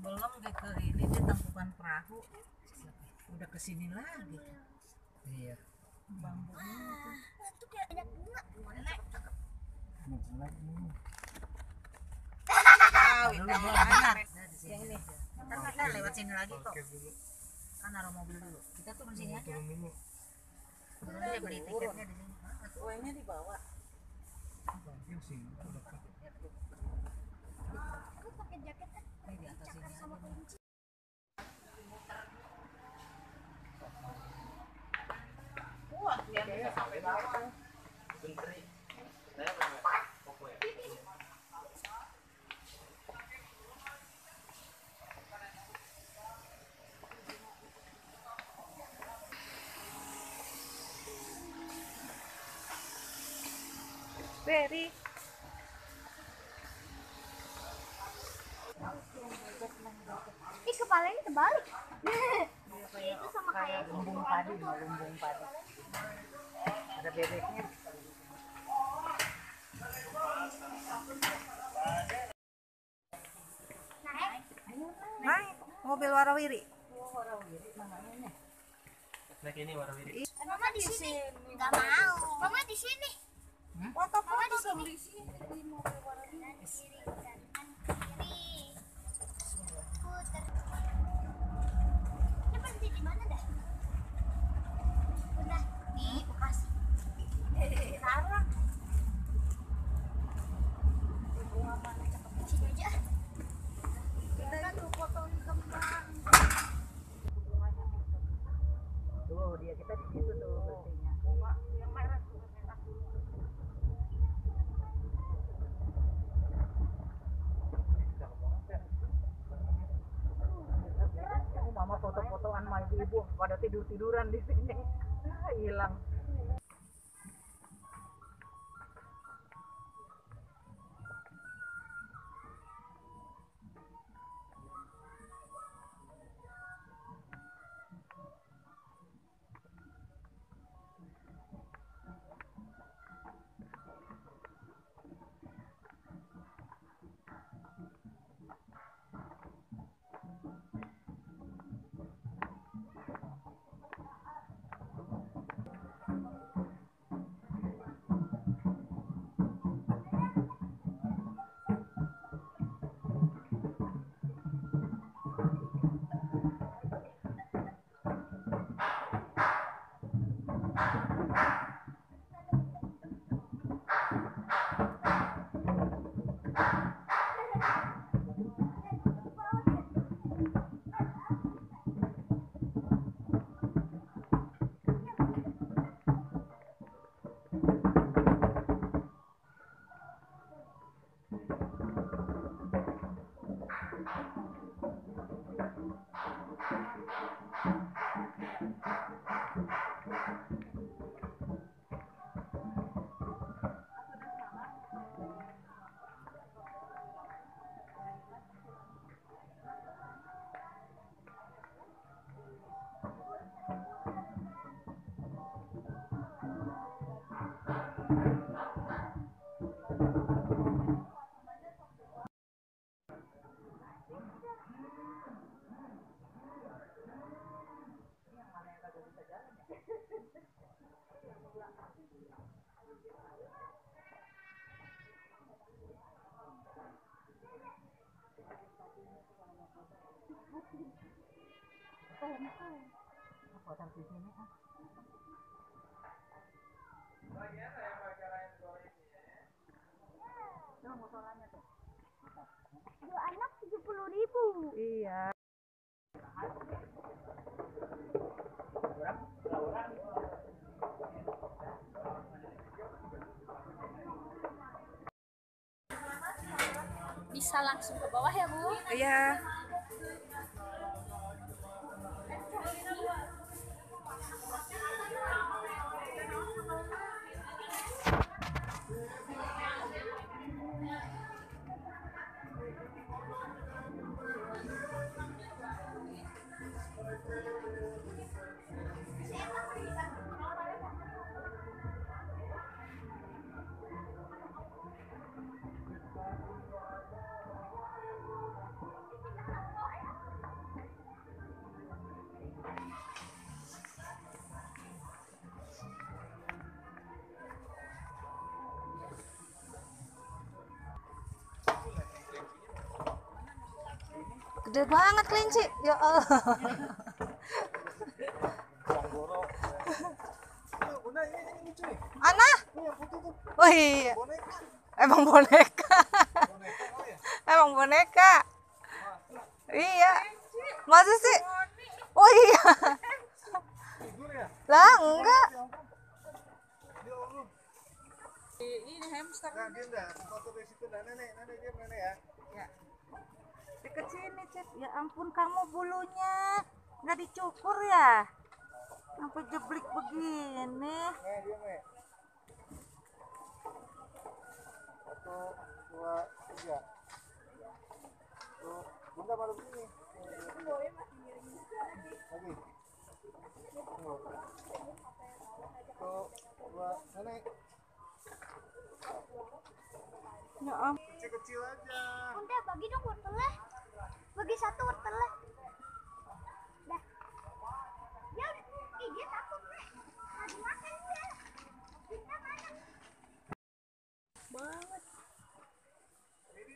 Belum ke ini di Tangkuban Perahu. Udah kesini lagi. Iya. Bambunya Itu kayak banyak bunga. Kawin dah mana? Yang ini. Ntar kita lewat sini lagi kok. Kan naruh mobil dulu. Kita turun sini aja. Turun aja beli tiketnya di sini. Kuenya dibawa. Aku pakai jaket kan. Ini di atas sini Sama aja. kunci. Wah, dia bisa sampai bawah. Berry. Ih, kepalanya terbalik. Itu sama kayak Lumbung padi, mau lumbung padi. Ada bebeknya. Naik mobil warawiri. Warawiri namanya nih. Nah ini warawiri. Mama di sini. Enggak mau. Mama di sini. Foto-foto dong di sini. Di mobil warna kiri kanan kiri. Putar. Ini berhenti di mana dah? Udah di Bekasi. Sekarang. Sini aja. Kita tuh fotoin kembang. Tuh dia kita di situ tuh berhentinya. Yang merah tuh merah. Mama foto-fotoan sama ibu-ibu pada tidur-tiduran di sini. Hilang. Foto di sini ah. Tuh musolanya tuh. Dua anak 70.000. Iya. Bisa langsung ke bawah ya, Bu? Iya. Gede banget kelinci. Ya Allah. Ana? Oh iya. Emang boneka. Emang boneka. Iya. Masa sih? Oh iya. Lah enggak. Ini hamster. Nah, dia enggak foto dari situ. Nah, nenek dia nenek ya. Ya. Deket sini, Cep. Ya ampun, kamu bulunya nggak dicukur ya? Sampai jeblik begini. Nih, dia nih. 1, 2, 3. Tuh, bunda malu begini. Lagi. Tuh, 2, nenek. Ya ampun. Kecil-kecil aja. Bunda bagi dong wortelnya. Bagi 1 wortelnya. Dah. Ya udah. Ih, dia takut, Nek. Lagi makan dia. Kita makan. Banget. Beri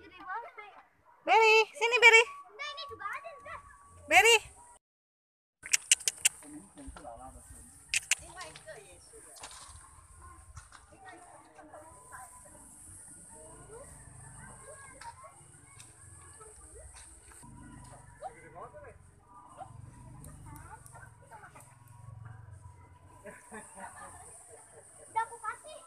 gede banget, Nek. Berry, sini Berry. Bunda ini juga ada, Bunda. Berry. Udah aku kasih.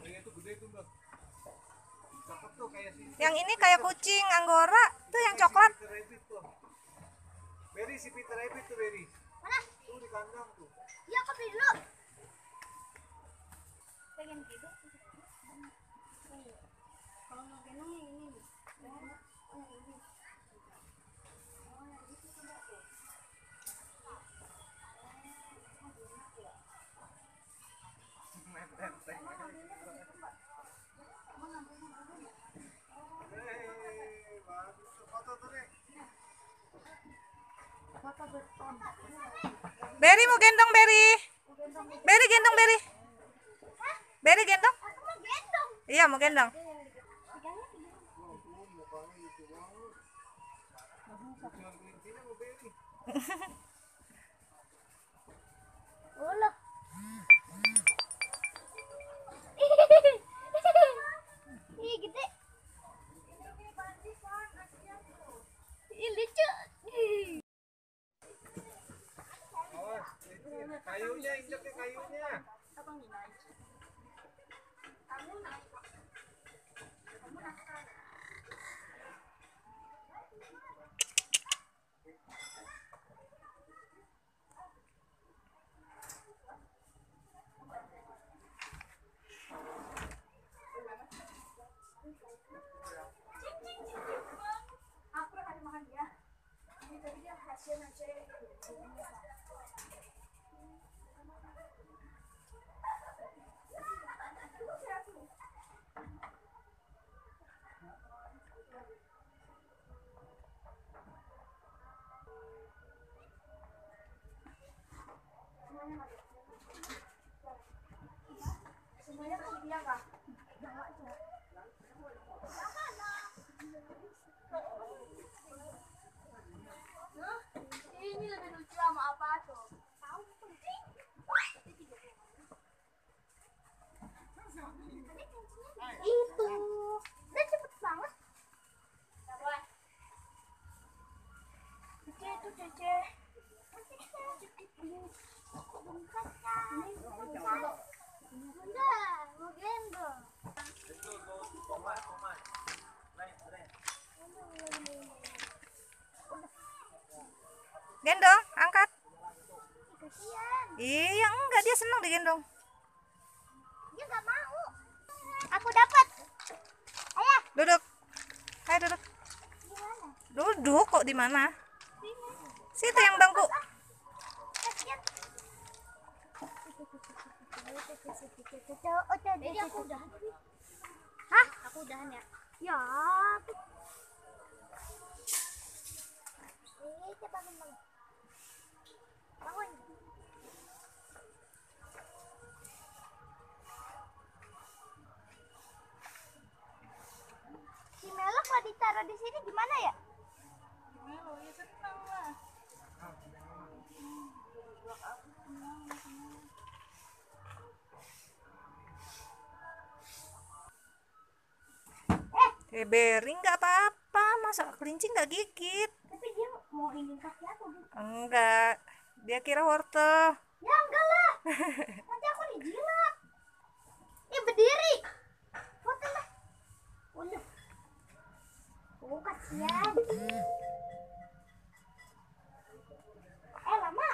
Iya, Itu gede itu, Mbak. Cakep tuh kayak si Yang ini kayak kucing Anggora, tuh yang coklat. Peter Rabbit tuh. Berry si Peter Rabbit tuh, Berry. mana? Tuh di kandang tuh. Iya, aku beli dulu. Pengen gitu. Kalau mau gendong yang ini nih. Oh, yang ini. Bagus tuh foto tuh, Nek. Berry mau gendong Berry. Berry gendong Berry. Berry gendong. Aku mau gendong. Iya mau gendong. Mukanya gitu banget. Jangan kelincinya mau Berry. Ulah. Ih, gede. Ih, lucu. Awas, kayunya injek ke kayunya. Aku udah kasih makan dia. Ini tadi dia hasil aja. Semuanya kasih dia kah? Bawa aja. Ini lebih lucu sama apa tuh? Tahu penting. Itu. Udah cepet banget. Cece itu Cece. Bunda, mau gendong. Gendong, angkat. Kasian. Iya enggak, dia senang digendong. Dia nggak mau. Aku dapat. Ayah, Duduk. Ayo duduk. gimana? Duduk kok di mana? Situ yang bangku. Kasian. Jadi aku udahan. Hah? Aku udahan ya? Ya. Kita bangun bangun. Bangun. Si Melo kalau ditaruh di sini gimana ya? Melo ya senang lah. Beri nggak apa-apa, masa kelinci nggak gigit? Tapi dia mau ingin kaki aku gitu. Enggak, dia kira wortel. Ya enggak lah. Nanti aku dijilat. Berdiri. Foto lah. Udah. Oh, kasihan. Lama.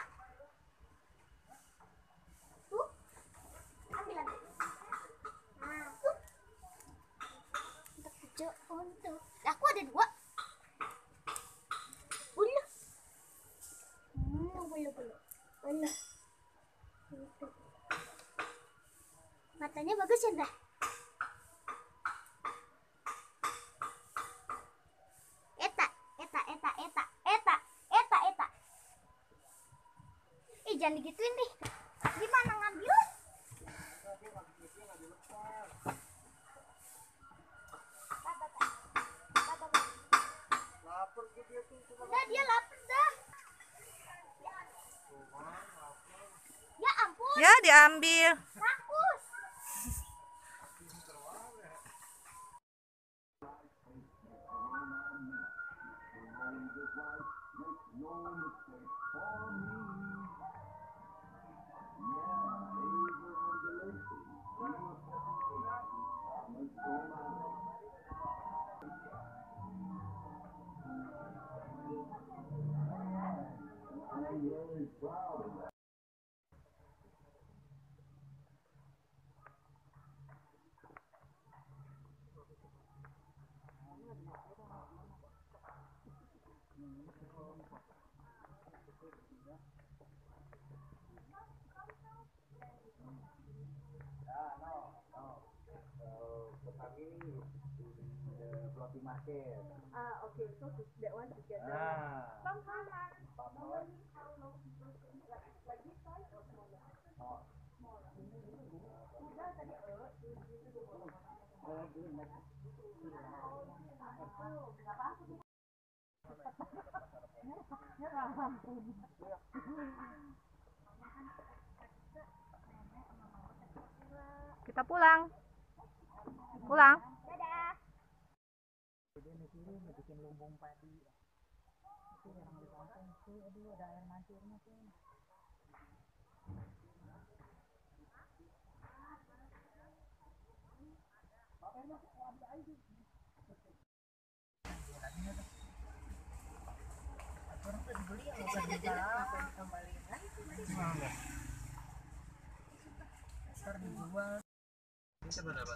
Tuh. Ambil lagi. Nah, tuh. Untuk. Aku ada 2. Bulu. Bulu. Matanya bagus ya, Nda? Eta. Jangan digituin deh. Gimana ngambil? Lapar tuh dia tuh. Udah, dia lapar dah. Ya ampun, Ya diambil. rakus. Okay, so that one together. Kita pulang. Dadah. bikin lumbung padi itu yang di kampung itu, aduh ada air mancurnya tuh. Orang tuh dibeli ya bukan dijual, apa dikembaliin lagi tuh. Ntar dijual. Ini berapa?